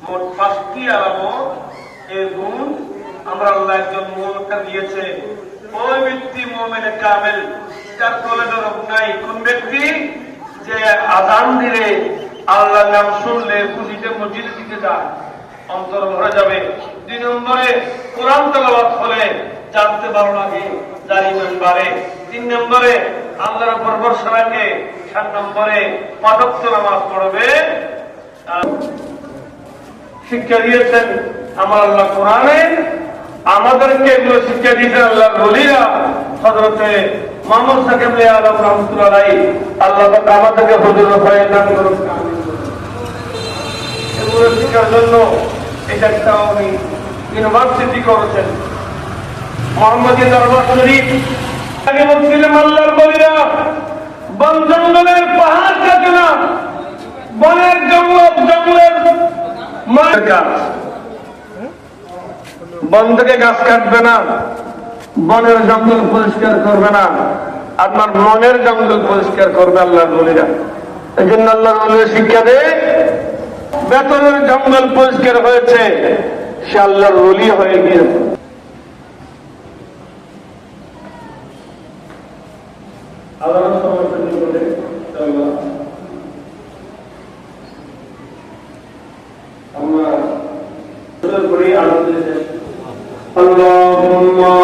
মোট 5টি আলামত এর গুণ আমরা আল্লাহ একজন মুমিনকে দিয়েছে। ওই ব্যক্তি মুমিনে কামেল, যার কলেজে রোগ নাই। কোন ব্যক্তি? যে আযান দিলে আল্লাহর নাম শুনলে খুশিতে মসজিদে দিতে যায়, অন্তর ভরে যাবে। 2 নম্বরে কোরআন তেলাওয়াত হলে জানতে ভালো লাগে, যার ঈমান বাড়ে। 3 নম্বরে আল্লাহর উপর ভরসা রাখে। 4 নম্বরে 5 ওয়াক্ত নামাজ পড়বে। শিক্ষা দিয়েছেন আমার আল্লাহ কোরআনে, আমাদেরকে এগুলো শিক্ষা দিয়েছেন আল্লাহর ওলিরা। হযরতে মুহাম্মদ সাল্লাল্লাহু আলাইহি ওয়াসাল্লাম আল্লাহ পাক আমাদেরকে হুজুর হয়ে দান করুন। এগুলো শিক্ষার জন্য এটা একটা উনি ইউনিভার্সিটি করেছেন, মোহাম্মদী দরবার শরীফ। আগে বলছিলাম আল্লাহর ওলিরা বন জঙ্গলের পাহাড় কাটে না, বনের জঙ্গলের গাছ, বন থেকে গাছ কাটবে না, বনের জঙ্গল পরিষ্কার করবে না, আপনার মনের জঙ্গল পরিষ্কার করবে আল্লাহর ওলিরা। এই জন্য আল্লাহর ওলিরা শিক্ষা দেয়, বেতনের জঙ্গল পরিষ্কার হয়েছে, সে আল্লাহর ওলি হয়ে গিয়েছে। আল্লাহ সমর্থন করে আমরা আনন্দ। আল্লাহুম্মা